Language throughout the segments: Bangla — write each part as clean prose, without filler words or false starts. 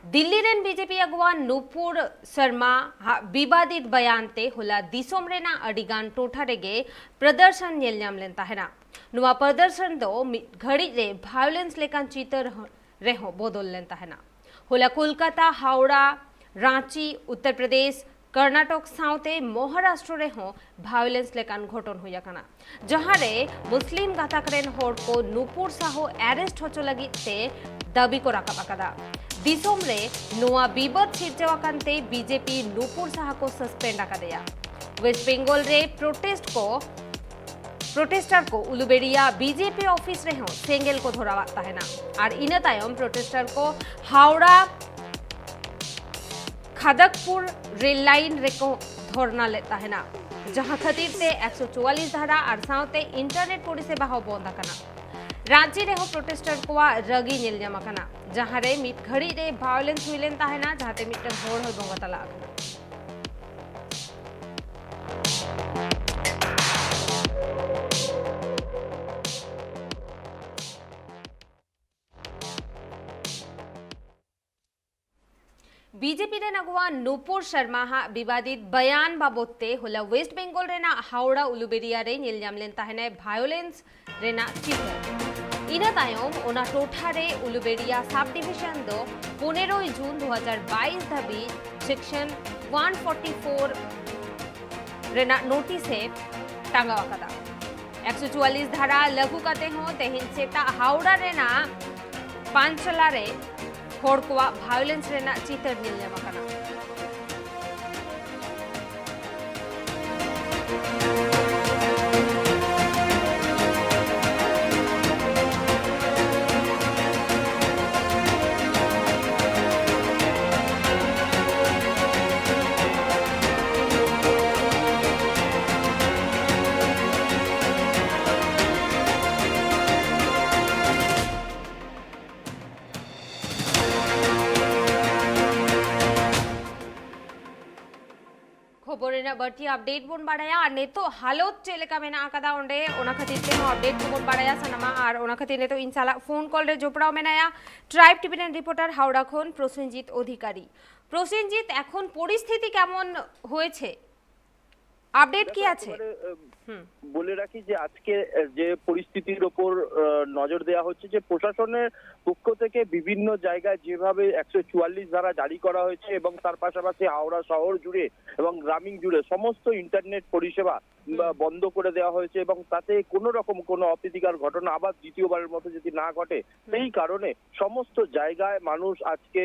दिल्ली रेन बीजेपी अगुआ नुपुर शर्मा विवादित बयान ते होला दिसोम रेना अडिगान टोठा रेगे प्रदर्शन नेलनाम लेन ताहेना नुआ प्रदर्शन दो घड़ी रे वायलेंस लेकान चीतर रेहो बोदल लेन ताहेना होला कोलकाता हावड़ा रांची उत्तर प्रदेश कर्नाटक साउते महाराष्ट्र रेहो वायलेंस लेकान घटन हुई काना जहां रे मुस्लिम गाताकरेन होड़ को नुपुर साहो अरेस्ट होचो लगी ते दाबी को राखा पाकादा दिसोम रे नोआ विवाद सिरजेवाकांते बीजेपी नुपुर साहा को सस्पेंड आकादेया वेस्ट बंगाल रे प्रोटेस्टर को उलुबेड़िया बीजेपी ऑफिस रे हो सेंगेल को धोरा ताहेना और इना तायम प्रोटेस्टर को हावड़ा खदकपुर रेल लाइन रे को धरना लेता है ना जहां खातिर से 144 धारा और साउते इंटरनेट परिसेवा हो बंद आकाना रांची रे हो प्रोटेस्टर को रगी नील जमाकाना जहां रे मिट घड़ी रे वायलेंस हुइलेन ताहेना जहाते मिट होड़ हो बंगतला आकाना बीजेपी रे नगुआ नुपुर शर्मा विवादित बयान बाबते होला वेस्ट बंगाल रेना हावड़ा उलुबेरिया रे नीलजाम लेन ताहेने वायलेंस रेना चित्र इना तायम ओना टोठा रे उलुबेरिया सब डिविजन दो 15 जून 2022 धाबी सेक्शन 144 रेना नोटिस टांगा वकादा 144 धारा लघु कते हो तेहिन सेटा हावड़ा रेना पांचला रे होड़कुआ वायलेंस रेना चितर नीलने मकाना खबरेना बर्ती अपडेट बोन बाड़ाया और ने तो हालोत चेलेका मेना आकादा उंडे ओना खातिर ते हो अपडेट बोन बाड़ाया सनमा और ओना खातिर ने तो इंशाल्लाह फोन कॉल रे जोपड़ाओ मेनाया ट्राइब टीवी रिपोर्टर हावड़ा খন প্রসেনজিৎ অধিকারী প্রসেনজিৎ এখন পরিস্থিতি কেমন হয়েছে আপডেট কি আছে বলে রাখি যে আজকে যে পরিস্থিতির উপর নজর দেওয়া হচ্ছে যে প্রশাসনের পক্ষ থেকে বিভিন্ন জায়গায় যেভাবে 144 ধারা জারি করা হয়েছে এবং তার পাশাপাশি হাওড়া শহর জুড়ে এবং গ্রামীণ জুড়ে সমস্ত ইন্টারনেট পরিষেবা বন্ধ করে দেওয়া হয়েছে এবং তাতে কোনো রকম কোনো অপ্রীতিকর ঘটনা আবার দ্বিতীয়বারের মতো যদি না ঘটে সেই কারণে সমস্ত জায়গায় মানুষ আজকে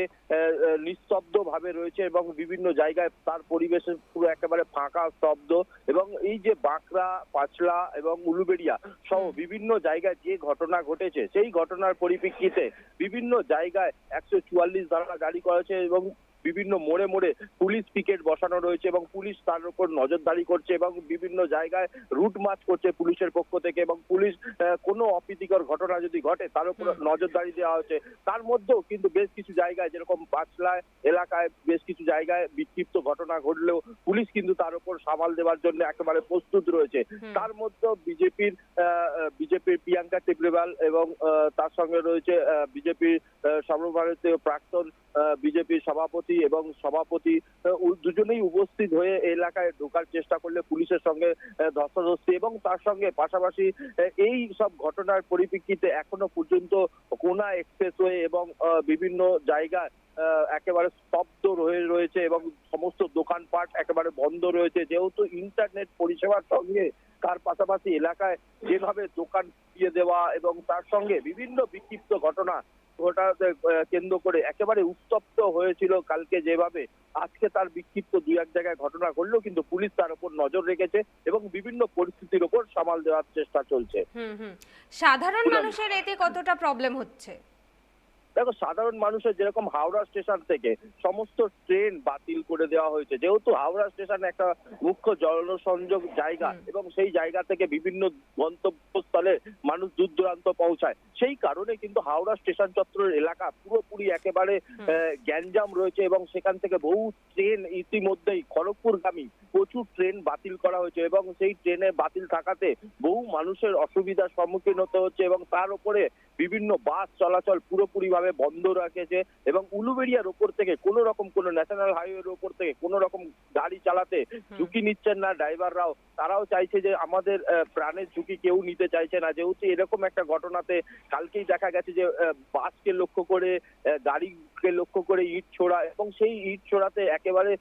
নিস্তব্ধ ভাবে রয়েছে এবং বিভিন্ন জায়গায় তার পরিবেশে পুরো একেবারে ফাঁকা স্তব্ধ এবং এই যে বাঁকড়া পাঁচলা এবং উলুবেড়িয়া সহ বিভিন্ন জায়গায় যে ঘটনা ঘটেছে সেই ঘটনার পরিপ্রেক্ষিতে বিভিন্ন জায়গায় 144 ধারা জারি করা হয়েছে এবং বিভিন্ন মোড়ে মোড়ে পুলিশ পিকেট বসানো রয়েছে এবং পুলিশ তার উপর নজরদারি করছে এবং বিভিন্ন জায়গায় রুট মার্চ করছে পুলিশের পক্ষ থেকে এবং পুলিশ কোনো অপ্রীতিকর ঘটনা যদি ঘটে তার উপর নজরদারি দেওয়া হচ্ছে তার মধ্যেও কিন্তু বেশ কিছু জায়গায় যেরকম পাঁচলা এলাকায় বেশ কিছু জায়গায় বিক্ষিপ্ত ঘটনা ঘটলেও পুলিশ কিন্তু তার উপর সামাল দেওয়ার জন্য একেবারে প্রস্তুত রয়েছে তার মধ্যে বিজেপির প্রিয়াঙ্কা টেবলেবাল এবং তার সঙ্গে রয়েছে বিজেপির সর্বভারতীয় প্রাক্তন বিজেপির সভাপতি এবং সভাপতি দুজনেই উপস্থিত হয়ে এলাকায় ঢোকার চেষ্টা করলে পুলিশের সঙ্গে ধস্তাধস্তি এবং তার সঙ্গে পাশাপাশি এই সব ঘটনার পরিপ্রেক্ষিতে এখনো পর্যন্ত কোনা এক্সপ্রেসওয়ে এবং বিভিন্ন জায়গায় একেবারে স্তব্ধ রয়েছে এবং সমস্ত দোকানপাট একেবারে বন্ধ রয়েছে যেহেতু ইন্টারনেট পরিষেবার সঙ্গে তার পাশাপাশি এলাকায় যেভাবে দোকান দিয়ে দেওয়া এবং তার সঙ্গে বিভিন্ন বিক্ষিপ্ত ঘটনা কেন্দ্র করে একেবারে উত্তপ্ত হয়েছিল কালকে যেভাবে আজকে তার বিক্ষিপ্ত দুই এক জায়গায় ঘটনা ঘটলেও কিন্তু পুলিশ তার উপর নজর রেখেছে এবং বিভিন্ন পরিস্থিতির উপর সামাল দেওয়ার চেষ্টা চলছে সাধারণ মানুষের এতে কতটা প্রবলেম হচ্ছে দেখো সাধারণ মানুষের যেরকম হাওড়া স্টেশন থেকে সমস্ত ট্রেন বাতিল করে দেওয়া হয়েছে যেহেতু হাওড়া স্টেশন একটা মুখ্য জনসংযোগ জায়গা এবং সেই জায়গা থেকে বিভিন্ন গন্তব্যস্থলে মানুষ দূর দূরান্ত পৌঁছায় সেই কারণে কিন্তু হাওড়া স্টেশন চত্বরের এলাকা পুরোপুরি একেবারে গ্যাঞ্জাম রয়েছে এবং সেখান থেকে বহু ট্রেন ইতিমধ্যেই খড়গপুরগামী প্রচুর ট্রেন বাতিল করা হয়েছে এবং সেই ট্রেনে বাতিল থাকাতে বহু মানুষের অসুবিধার সম্মুখীন হতে হচ্ছে এবং তার উপরে বিভিন্ন বাস চলাচল পুরোপুরি ভাবে ভাবে বন্ধ রাখেছে এবং উলুবেড়িয়ার ওপর থেকে কোনো রকম কোনো ন্যাশনাল হাইওয়ের ওপর থেকে কোনো রকম গাড়ি চালাতে ঝুঁকি নিচ্ছেন না ড্রাইভাররাও। তারাও চাইছে যে আমাদের প্রাণের ঝুঁকি কেউ নিতে চাইছে না, যেহেতু এরকম একটা ঘটনাতে কালকেই দেখা গেছে যে বাসকে লক্ষ্য করে গাড়িকে লক্ষ্য করে ইট ছোড়া এবং সেই ইট ছোড়াতে একেবারে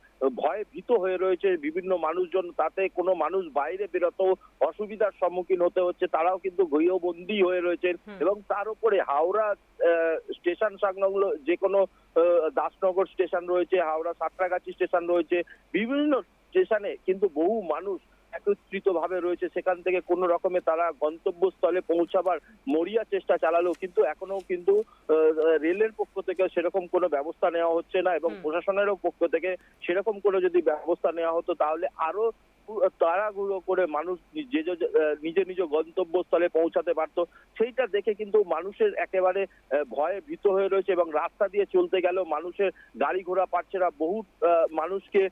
ভয়ে ভীত হয়ে রয়েছে বিভিন্ন মানুষজন। তাতে কোনো মানুষ বাইরে বেরোতেও অসুবিধার সম্মুখীন হতে হচ্ছে, তারাও কিন্তু গৃহবন্দী হয়ে রয়েছেন। এবং তার উপরে হাওড়া স্টেশন সংলগ্ন যে কোনো দাসনগর স্টেশন রয়েছে, হাওড়া সাঁতরাগাছি স্টেশন রয়েছে, বিভিন্ন স্টেশনে কিন্তু বহু মানুষ একত্রিত ভাবে রয়েছে। সেখান থেকে কোনো রকমে তারা গন্তব্যস্থলে পৌঁছাবার মরিয়া চেষ্টা চালালেও কিন্তু এখনো কিন্তু রেলের পক্ষ থেকে সেরকম কোনো ব্যবস্থা নেওয়া হচ্ছে না এবং প্রশাসনেরও পক্ষ থেকে সেরকম কোনো যদি ব্যবস্থা নেওয়া হতো তাহলে আরো তাড়াহুড়ো করে মানুষ নিজ নিজ গন্তব্যস্থলে পৌঁছাতে পারতো। সেইটা দেখে কিন্তু মানুষের একেবারে ভয়ে ভীত হয়ে রয়েছে এবং রাস্তা দিয়ে চলতে গেলেও মানুষের গাড়ি ঘোড়া পাচ্ছে না। বহু মানুষকে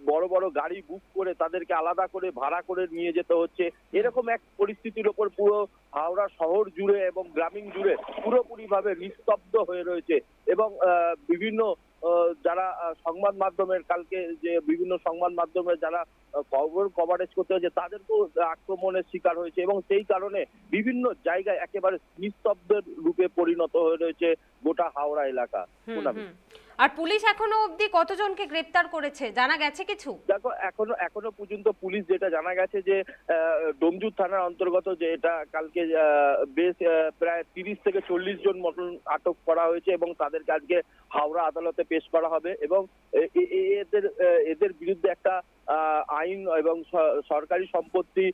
বড় বড় গাড়ি বুক করে তাদেরকে আলাদা করে ভাড়া করে নিয়ে যেতে হচ্ছে। এরকম এক পরিস্থিতির ওপর পুরো হাওড়া শহর জুড়ে এবং গ্রামীণ জুড়ে পুরোপুরি ভাবে নিস্তব্ধ হয়ে রয়েছে এবং বিভিন্ন যারা সংবাদ মাধ্যমের কালকে যে বিভিন্ন সংবাদ মাধ্যমে যারা খবর কভারেজ করতে হয়েছে তাদেরকেও আক্রমণের শিকার হয়েছে এবং সেই কারণে বিভিন্ন জায়গায় একেবারে নিস্তব্ধের রূপে পরিণত হয়ে রয়েছে গোটা হাওড়া এলাকা। আর পুলিশ এখনো অবধি কতজনকে গ্রেপ্তার করেছে জানা গেছে কিছু? দেখো এখনো পর্যন্ত পুলিশ যেটা জানা গেছে যে ডোমজুর থানার অন্তর্গত যে এটা কালকে বেশ প্রায় 30 থেকে 40 জন মতন আটক করা হয়েছে এবং তাদেরকে আজকে হাওড়া আদালতে পেশ করা হবে এবং এদের বিরুদ্ধে একটা আইন এবং সরকারি সম্পত্তি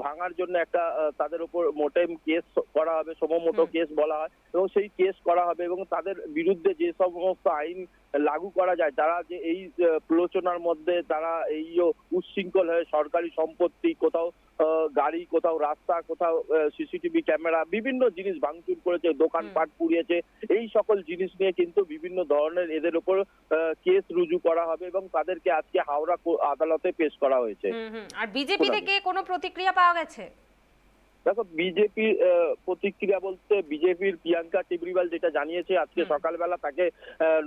ভাঙার জন্য একটা তাদের উপর মোটেম কেস করা হবে, সমমোটো কেস বলা হয় এবং সেই কেস করা হবে এবং তাদের বিরুদ্ধে যে সমস্ত আইন লাগু করা যায়, তারা যে এই প্রলোচনার মধ্যে তারা এই উচ্ছৃঙ্খল হয়ে সরকারি সম্পত্তি কোথাও গাড়ি কোথাও রাস্তা কোথাও সিসিটিভি ক্যামেরা বিভিন্ন জিনিস ভাঙচুর করেছে, দোকানপাট পুড়িয়েছে, এই সকল জিনিস নিয়ে কিন্তু বিভিন্ন ধরনের এদের উপর কেস রুজু করা হবে এবং তাদেরকে আজকে হাওড়া আদালতে পেশ করা হয়েছে। আর বিজেপি থেকে কোনো প্রতিক্রিয়া পাওয়া গেছে? দেখো বিজেপির প্রতিক্রিয়া বলতে বিজেপির প্রিয়াঙ্কা টিবরিওয়াল যেটা জানিয়েছে আজকে সকালবেলা তাকে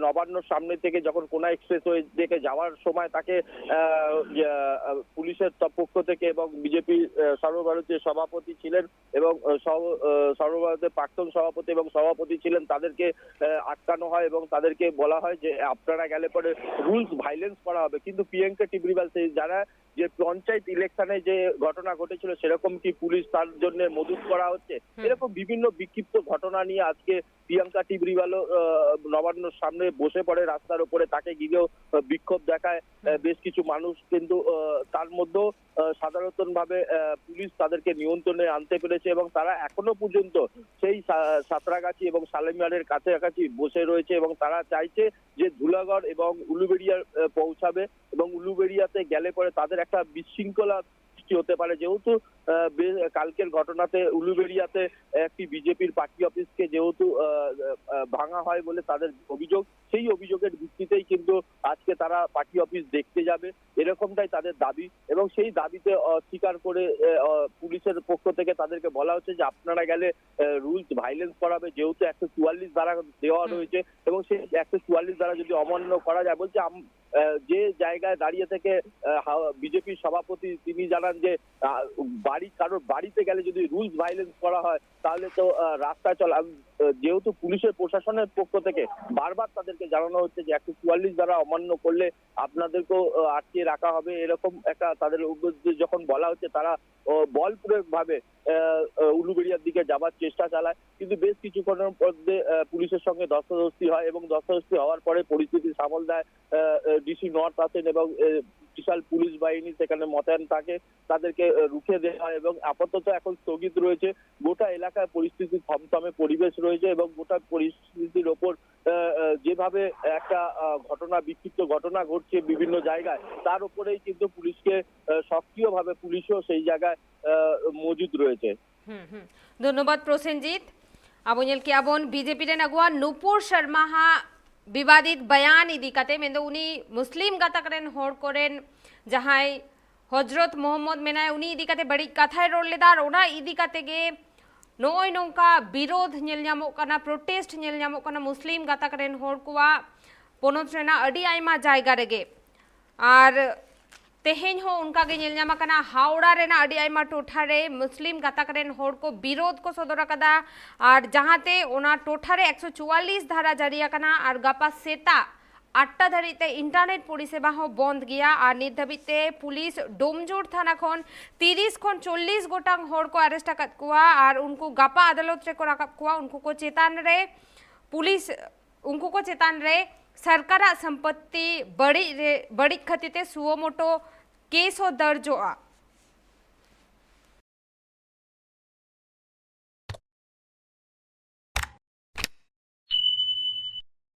নবান্নর সামনে থেকে যখন কোনা এক্সপ্রেসওয়ে থেকে যাওয়ার সময় তাকে পুলিশের পক্ষ থেকে এবং বিজেপি সর্বভারতীয় সভাপতি ছিলেন এবং সর্বভারতীয় প্রাক্তন সভাপতি এবং সভাপতি ছিলেন, তাদেরকে আটকানো হয় এবং তাদেরকে বলা হয় যে আপনারা গেলে পরে রুলস ভাইলেন্স করা হবে। কিন্তু প্রিয়াঙ্কা টিবরিওয়াল সেই যারা যে পঞ্চায়েত ইলেকশনে যে ঘটনা ঘটেছিল সেরকম কি পুলিশ তার জন্য মদত করা হচ্ছে, এরকম বিভিন্ন বিক্ষিপ্ত ঘটনা নিয়ে আজকে প্রিয়াঙ্কা টিবরিওয়ালও নবান্নর সামনে বসে পড়ে রাস্তার উপরে, তাকে গিয়েও বিক্ষোভ দেখায় বেশ কিছু মানুষ, কিন্তু তার মধ্যেও সাধারণভাবে পুলিশ তাদেরকে নিয়ন্ত্রণে আনতে পেরেছে এবং তারা এখনো পর্যন্ত সেই সাঁতরাগাছি এবং শালিমারের কাছাকাছি বসে রয়েছে এবং তারা চাইছে যে ধুলাগড় এবং উলুবেড়িয়া পৌঁছাবে এবং উলুবেড়িয়াতে গেলে পরে তাদের একটা বিশৃঙ্খলা সৃষ্টি হতে পারে, যেহেতু কালকের ঘটনাতে উলুবেড়িয়াতে একটি বিজেপির পার্টি অফিসকে যেহেতু ভাঙা হয় বলে তাদের অভিযোগ, সেই অভিযোগের ভিত্তিতেই কিন্তু আজকে তারা পার্টি অফিস দেখতে যাবে এরকমটাই তাদের দাবি এবং সেই দাবিতে অস্বীকার করে পুলিশের পক্ষ থেকে তাদেরকে বলা হচ্ছে যে আপনারা গেলে রুলস ভাইলেন্স করাবে, যেহেতু 144 ধারা দেওয়া রয়েছে এবং সেই 144 ধারা যদি অমান্য করা যায়, বলছে যে জায়গায় দাঁড়িয়ে থেকে বিজেপির সভাপতি তিনি জানান যে কারোর বাড়িতে গেলে যদি রুলস ভাইলেন্স করা হয় তাহলে তো রাস্তা চলা, যেহেতু পুলিশের প্রশাসনের পক্ষ থেকে বারবার তাদেরকে জানানো হচ্ছে যে 144 ধারা অমান্য করলে আপনাদেরকেও আটকে রাখা হবে, এরকম একটা তাদের উদ্দেশ্যে যখন বলা হচ্ছে তারা বলপূর্বক ভাবে উলুবেড়িয়ার দিকে যাবার চেষ্টা চালায়, কিন্তু বেশ কিছুক্ষণের মধ্যে পুলিশের সঙ্গে ধস্তাধস্তি হয় এবং ধস্তাধস্তি হওয়ার পরে পরিস্থিতি সামাল দেয় ডিসি নর্থ আসেন এবং বিশাল পুলিশ বাহিনী সেখানে মোতায়েন থাকে, তাদেরকে রুখে দেওয়া হয় এবং আপাতত এখন স্থগিত রয়েছে। গোটা এলাকায় পরিস্থিতি থমথমে পরিবেশ রয়েছে এবং গোটা পরিস্থিতির ওপর যেভাবে একটা বিক্ষিপ্ত ঘটনা ঘটছে বিভিন্ন জায়গায়, তার উপরেই কিন্তু পুলিশকে সক্রিয়ভাবে পুলিশও সেই জায়গায় মজুদ রয়েছে। ধন্যবাদ প্রসেনজিৎ। আবুল কিয়াবন বিজেপি রেন अगुवा नुपुर शर्मा हा विवादित बयान इदी कते मेंदो उनी मुस्लिम गतकरेन होड़ कोरेन जहां हजरत मोहम्मद मेनाय उनी इदी कते बड़ी कथाय रोलेदार ओना इदी कते गे नोय नोंका विरोध नेल ᱧᱟᱢᱚᱜ ᱠᱟᱱᱟ प्रोटेस्ट नेल ᱧᱟᱢᱚᱜ ᱠᱟᱱᱟ मुस्लिम गाताक रेन होड़ कोवा पोनोत रेना अडी आयमा जायगा रेगे और तेहेñ हो उनका गे नेल ᱧᱟᱢ ᱟᱠᱟᱱᱟ हावड़ा रेना अडी आयमा टोठा रे मुस्लिम गाताक रेन होड़ को विरोध को सदर अकदा और जहाते ओना टोठा रे 144 धारा जारी अकना और गापा सेता 8टा धारिते इंटरनेट परिसेवा हो बंद गया और नित धाबिते पुलिस डोमजोड़ थाना खन 30 खन 40 गोटांग होड़ को अरेस्ट अकद कुआ और उनको गापा अदालत रे को राकब कुआ उनको को चेतान रे पुलिस उनको को चेतान रे सरकार संपत्ति बड़ी खतिते सुओ मोटो केस हो दर्ज होआ